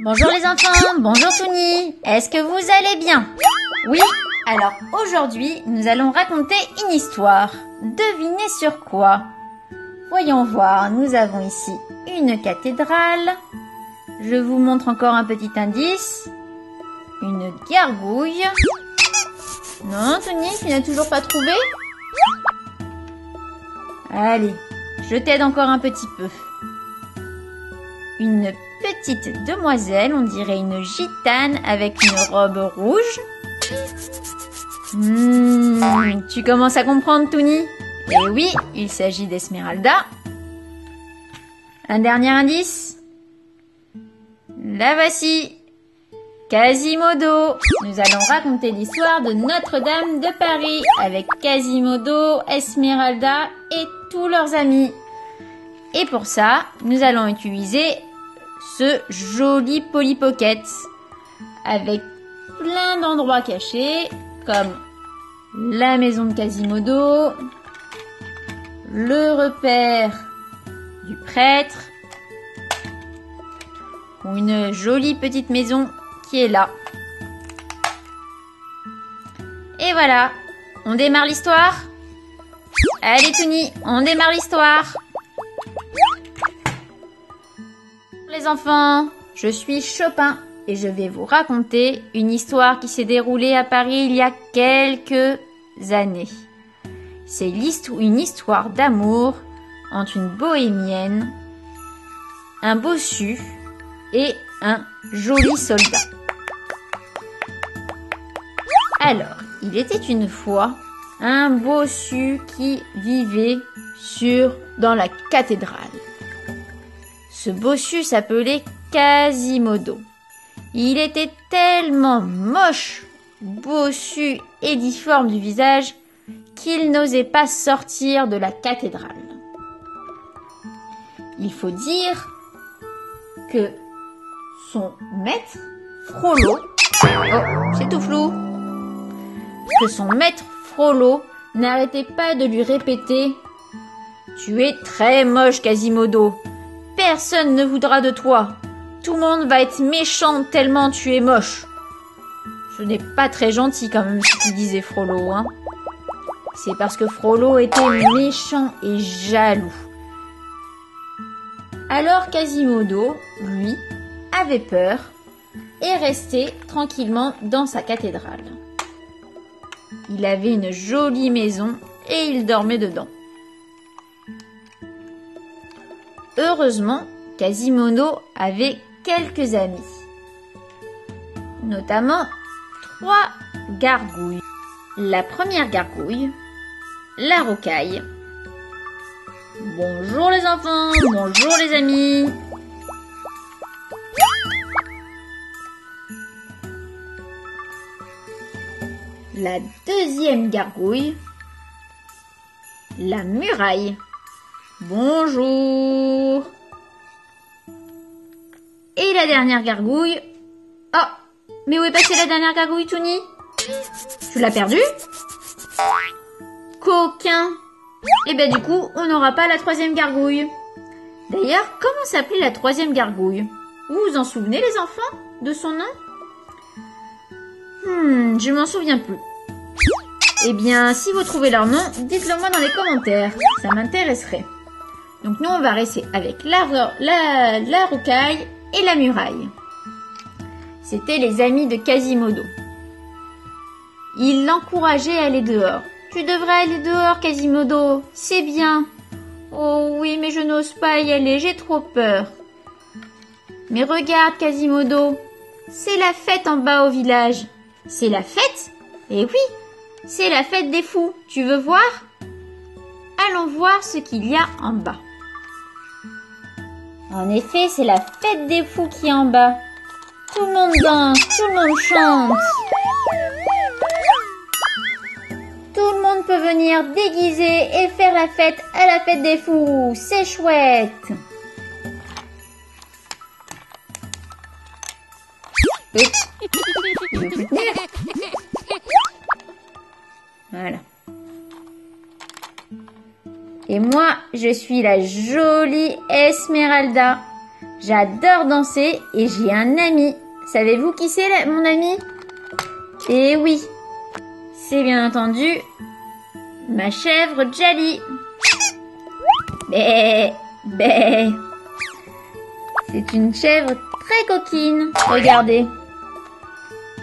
Bonjour les enfants, bonjour Touni, est-ce que vous allez bien? Oui, alors aujourd'hui nous allons raconter une histoire. Devinez sur quoi? Voyons voir, nous avons ici une cathédrale. Je vous montre encore un petit indice. Une gargouille. Non, Touni, tu n'as toujours pas trouvé? Allez, je t'aide encore un petit peu. Une petite demoiselle, on dirait une gitane avec une robe rouge. Tu commences à comprendre, Touni? Eh oui, il s'agit d'Esmeralda. Un dernier indice. La voici. Quasimodo. Nous allons raconter l'histoire de Notre-Dame de Paris avec Quasimodo, Esmeralda et tous leurs amis. Et pour ça, nous allons utiliser ce joli Polly Pocket avec plein d'endroits cachés comme la maison de Quasimodo, le repère du prêtre ou une jolie petite maison qui est là. Et voilà, on démarre l'histoire. Allez Touni, on démarre l'histoire. Les enfants, je suis Chopin et je vais vous raconter une histoire qui s'est déroulée à Paris il y a quelques années. C'est une histoire d'amour entre une bohémienne, un bossu et un joli soldat. Alors, il était une fois un bossu qui vivait dans la cathédrale. Ce bossu s'appelait Quasimodo. Il était tellement moche, bossu et difforme du visage qu'il n'osait pas sortir de la cathédrale. Il faut dire que son maître, Frollo, c'est tout flou, que son maître Frollo n'arrêtait pas de lui répéter « Tu es très moche, Quasimodo. Personne ne voudra de toi. Tout le monde va être méchant tellement tu es moche. » Ce n'est pas très gentil quand même ce qu'il disait Frollo, hein. C'est parce que Frollo était méchant et jaloux. Alors Quasimodo, lui, avait peur et restait tranquillement dans sa cathédrale. Il avait une jolie maison et il dormait dedans. Heureusement, Quasimodo avait quelques amis, notamment 3 gargouilles. La première gargouille, la rocaille. Bonjour les enfants, bonjour les amis. La deuxième gargouille, la muraille. Bonjour. Et la dernière gargouille. Oh, mais où est passée la dernière gargouille, Touni? Tu l'as perdue? Coquin. Et ben du coup, on n'aura pas la troisième gargouille. D'ailleurs, comment s'appelait la troisième gargouille? Vous vous en souvenez les enfants de son nom? Je m'en souviens plus. Eh bien, si vous trouvez leur nom, dites-le moi dans les commentaires. Ça m'intéresserait. Donc nous, on va rester avec la rocaille et la muraille. C'étaient les amis de Quasimodo. Ils l'encourageaient à aller dehors. « Tu devrais aller dehors, Quasimodo, c'est bien. »« Oh oui, mais je n'ose pas y aller, j'ai trop peur. »« Mais regarde, Quasimodo, c'est la fête en bas au village. »« C'est la fête? Eh oui, c'est la fête des fous. Tu veux voir? Allons voir ce qu'il y a en bas. » En effet, c'est la fête des fous qui est en bas. Tout le monde danse, tout le monde chante. Tout le monde peut venir déguiser et faire la fête à la fête des fous. C'est chouette. Il veut plus tenir. Voilà. Et moi, je suis la jolie Esmeralda. J'adore danser et j'ai un ami. Savez-vous qui c'est, mon ami? Eh oui, c'est bien entendu ma chèvre Djali. Bé, bé. C'est une chèvre très coquine. Regardez.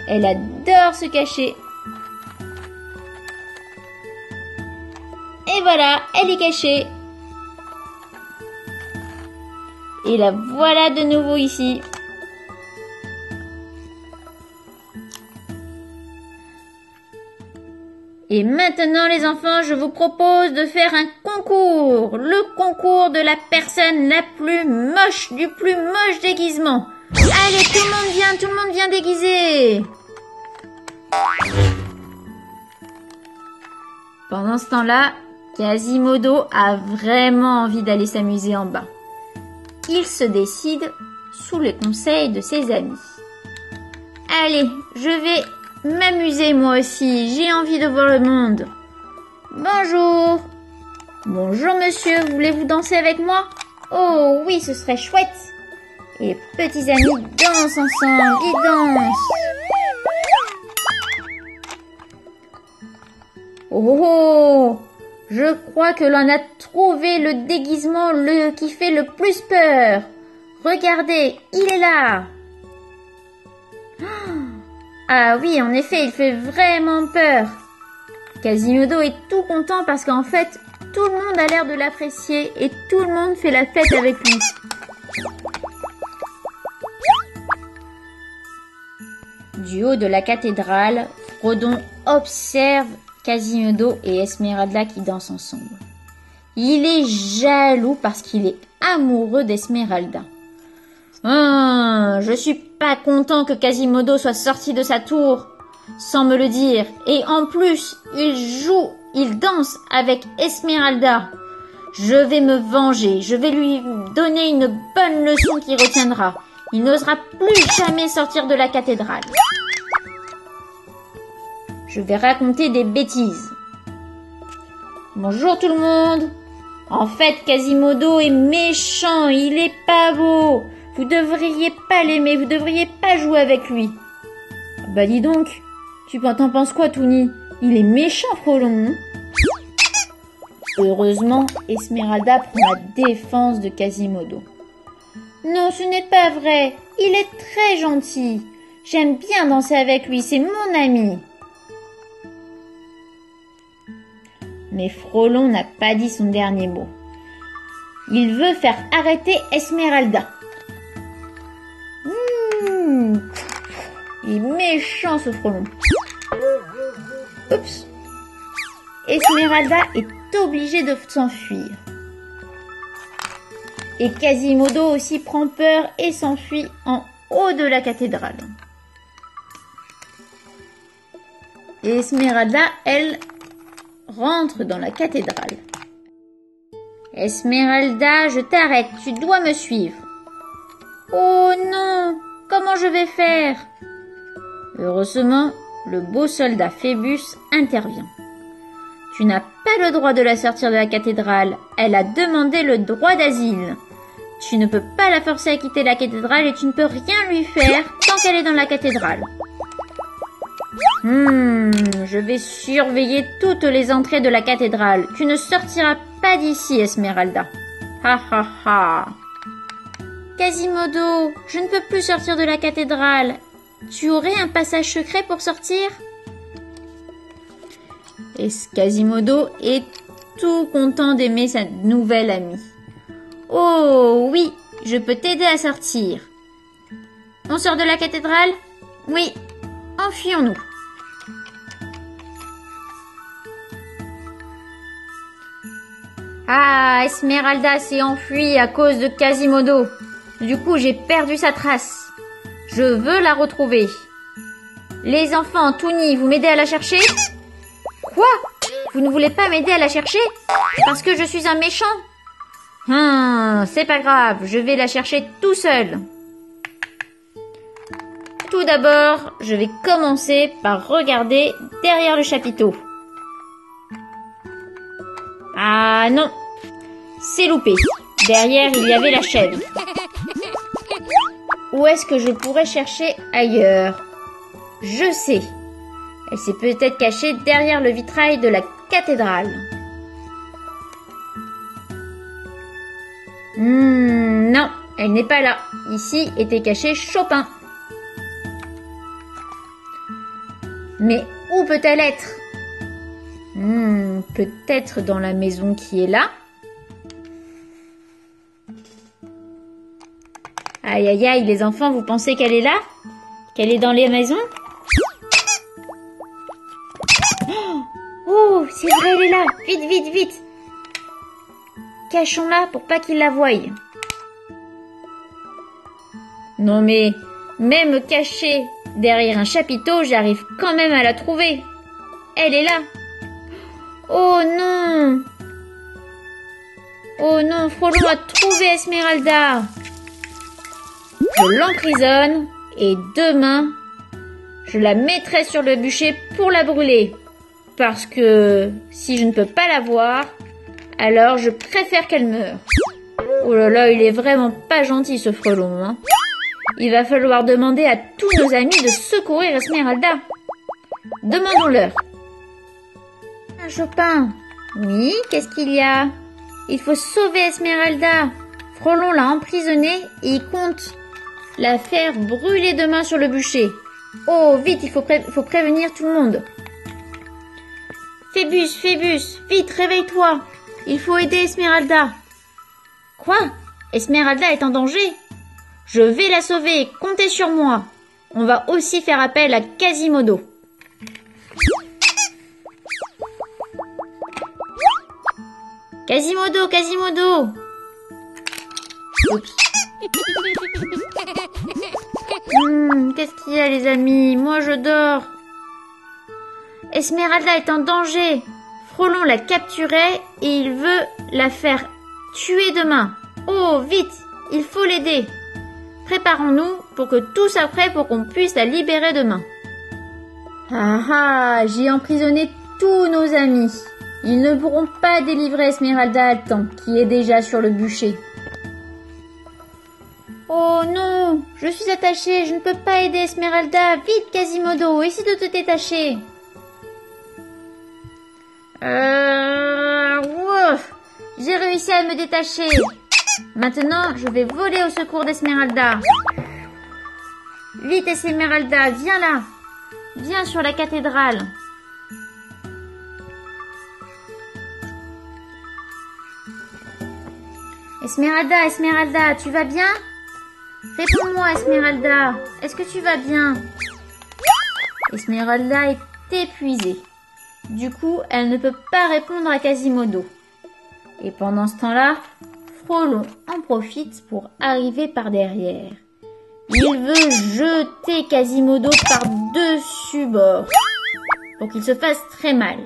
Elle adore se cacher. Et voilà, elle est cachée. Et la voilà de nouveau ici. Et maintenant les enfants, je vous propose de faire un concours. Le concours de la personne la plus moche, du plus moche déguisement. Allez, tout le monde vient déguisé. Pendant ce temps-là, Quasimodo a vraiment envie d'aller s'amuser en bas. Il se décide sous les conseils de ses amis. Allez, je vais m'amuser moi aussi, j'ai envie de voir le monde. Bonjour. Bonjour monsieur, voulez-vous danser avec moi? Oh oui, ce serait chouette. Et les petits amis dansent ensemble, ils dansent. Oh, oh, je crois que l'on a trouvé le déguisement qui fait le plus peur. Regardez, il est là. Ah oui, en effet, il fait vraiment peur. Quasimodo est tout content parce qu'en fait, tout le monde a l'air de l'apprécier et tout le monde fait la fête avec lui. Du haut de la cathédrale, Frodon observe Quasimodo et Esmeralda qui dansent ensemble. Il est jaloux parce qu'il est amoureux d'Esmeralda. Je suis pas content que Quasimodo soit sorti de sa tour sans me le dire. Et en plus, il danse avec Esmeralda. Je vais me venger, je vais lui donner une bonne leçon qu'il retiendra. Il n'osera plus jamais sortir de la cathédrale. Je vais raconter des bêtises. Bonjour tout le monde. En fait, Quasimodo est méchant, il est pas beau. Vous devriez pas l'aimer, vous devriez pas jouer avec lui. Bah dis donc, t'en penses quoi, Touni? Il est méchant, Frolon. Heureusement, Esmeralda prend la défense de Quasimodo. Non, ce n'est pas vrai. Il est très gentil. J'aime bien danser avec lui, c'est mon ami. Mais Frolon n'a pas dit son dernier mot. Il veut faire arrêter Esmeralda. Il est méchant ce Frolon. Oups. Esmeralda est obligée de s'enfuir. Et Quasimodo aussi prend peur et s'enfuit en haut de la cathédrale. Et Esmeralda, elle, rentre dans la cathédrale. Esmeralda, je t'arrête, tu dois me suivre. Oh non, comment je vais faire? Heureusement, le beau soldat Phébus intervient. Tu n'as pas le droit de la sortir de la cathédrale. Elle a demandé le droit d'asile. Tu ne peux pas la forcer à quitter la cathédrale et tu ne peux rien lui faire tant qu'elle est dans la cathédrale. Je vais surveiller toutes les entrées de la cathédrale. Tu ne sortiras pas d'ici, Esmeralda. Ha ha ha. Quasimodo, je ne peux plus sortir de la cathédrale. Tu aurais un passage secret pour sortir? Et Quasimodo est tout content d'aimer sa nouvelle amie. Oh oui, je peux t'aider à sortir. On sort de la cathédrale? Oui, enfuyons-nous. Ah, Esmeralda s'est enfuie à cause de Quasimodo. Du coup, j'ai perdu sa trace. Je veux la retrouver. Les enfants, Touni, vous m'aidez à la chercher? Quoi? Vous ne voulez pas m'aider à la chercher? Parce que je suis un méchant? C'est pas grave, je vais la chercher tout seul. Tout d'abord, je vais commencer par regarder derrière le chapiteau. Ah non, c'est loupé. Derrière, il y avait la chèvre. Où est-ce que je pourrais chercher ailleurs? Je sais. Elle s'est peut-être cachée derrière le vitrail de la cathédrale. Non, elle n'est pas là. Ici était caché Chopin. Mais où peut-elle être? Peut-être dans la maison qui est là. Aïe aïe aïe, les enfants, vous pensez qu'elle est là? Qu'elle est dans les maisons? Oh, c'est vrai, elle est là. Vite, vite, vite. Cachons-la pour pas qu'il la voie. Non mais, même cachée derrière un chapiteau, j'arrive quand même à la trouver. Elle est là. Oh non. Oh non, Frolon a trouvé Esmeralda. Je l'emprisonne et demain, je la mettrai sur le bûcher pour la brûler. Parce que si je ne peux pas la voir, alors je préfère qu'elle meure. Oh là là, il est vraiment pas gentil ce Frelon, hein. Il va falloir demander à tous nos amis de secourir Esmeralda. Demandons-leur. Chopin. Oui, qu'est-ce qu'il y a? Il faut sauver Esmeralda. Frelon l'a emprisonnée et il compte la faire brûler demain sur le bûcher. Oh, vite, il faut prévenir tout le monde. Phébus, Phébus, vite, réveille-toi. Il faut aider Esmeralda. Quoi? Esmeralda est en danger? Je vais la sauver, comptez sur moi. On va aussi faire appel à Quasimodo. Quasimodo, Quasimodo. Oups. Qu'est-ce qu'il y a les amis? Moi je dors. Esmeralda est en danger. Frolon l'a capturée et il veut la faire tuer demain. Oh, vite, il faut l'aider. Préparons-nous pour que tout soit prêt pour qu'on puisse la libérer demain. Ah, j'ai emprisonné tous nos amis. Ils ne pourront pas délivrer Esmeralda à temps, qui est déjà sur le bûcher. Oh non, je suis attachée, je ne peux pas aider Esmeralda. Vite, Quasimodo, essaie de te détacher. Ouf, j'ai réussi à me détacher. Maintenant, je vais voler au secours d'Esmeralda. Vite, Esmeralda, viens là. Viens sur la cathédrale. Esmeralda, Esmeralda, tu vas bien? Réponds-moi, Esmeralda. Est-ce que tu vas bien? Esmeralda est épuisée. Du coup, elle ne peut pas répondre à Quasimodo. Et pendant ce temps-là, Frolon en profite pour arriver par derrière. Il veut jeter Quasimodo par-dessus bord pour qu'il se fasse très mal.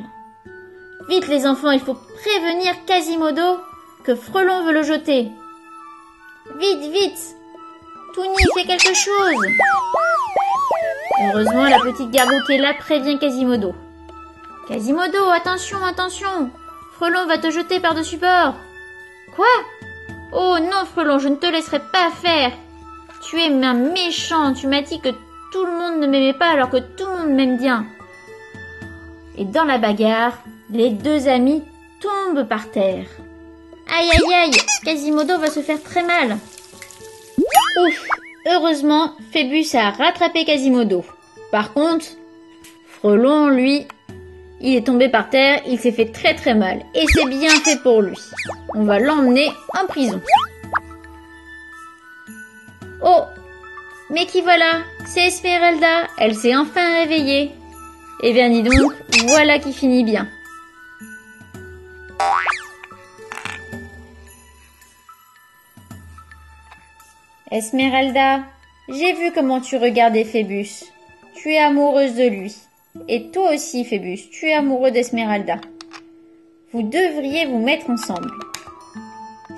Vite les enfants, il faut prévenir Quasimodo que Frelon veut le jeter. Vite, vite! Touni, fais quelque chose! Heureusement, la petite gargouille qui est là prévient Quasimodo. Quasimodo, attention, attention! Frelon va te jeter par-dessus bord. Quoi? Oh non, Frelon, je ne te laisserai pas faire. Tu es un méchant, tu m'as dit que tout le monde ne m'aimait pas alors que tout le monde m'aime bien. Et dans la bagarre, les deux amis tombent par terre. Aïe aïe aïe, Quasimodo va se faire très mal. Ouf, heureusement, Phébus a rattrapé Quasimodo. Par contre, Frelon, lui, il est tombé par terre, il s'est fait très très mal. Et c'est bien fait pour lui. On va l'emmener en prison. Oh, mais qui voilà? C'est Esmeralda, elle s'est enfin réveillée. Eh bien dis donc, voilà qui finit bien. Esmeralda, j'ai vu comment tu regardais Phébus. Tu es amoureuse de lui. Et toi aussi, Phébus, tu es amoureux d'Esmeralda. Vous devriez vous mettre ensemble.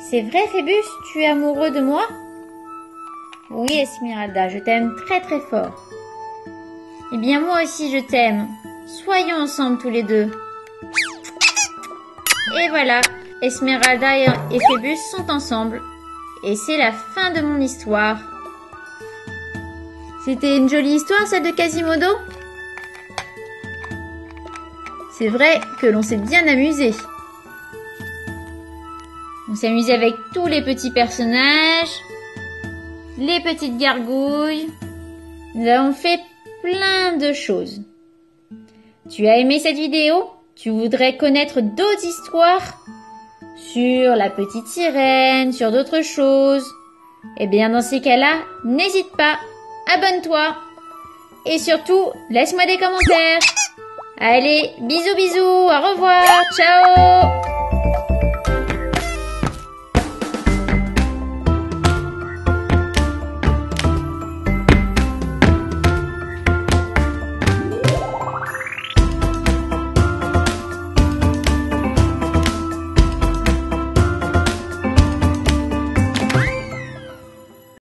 C'est vrai, Phébus, tu es amoureux de moi? Oui, Esmeralda, je t'aime très très fort. Eh bien, moi aussi, je t'aime. Soyons ensemble tous les deux. Et voilà, Esmeralda et Phébus sont ensemble. Et c'est la fin de mon histoire. C'était une jolie histoire, celle de Quasimodo. C'est vrai que l'on s'est bien amusé. On s'est amusé avec tous les petits personnages, les petites gargouilles. Nous avons fait plein de choses. Tu as aimé cette vidéo? Tu voudrais connaître d'autres histoires sur la petite sirène, sur d'autres choses? Eh bien, dans ces cas-là, n'hésite pas, abonne-toi. Et surtout, laisse-moi des commentaires. Allez, bisous bisous, au revoir, ciao!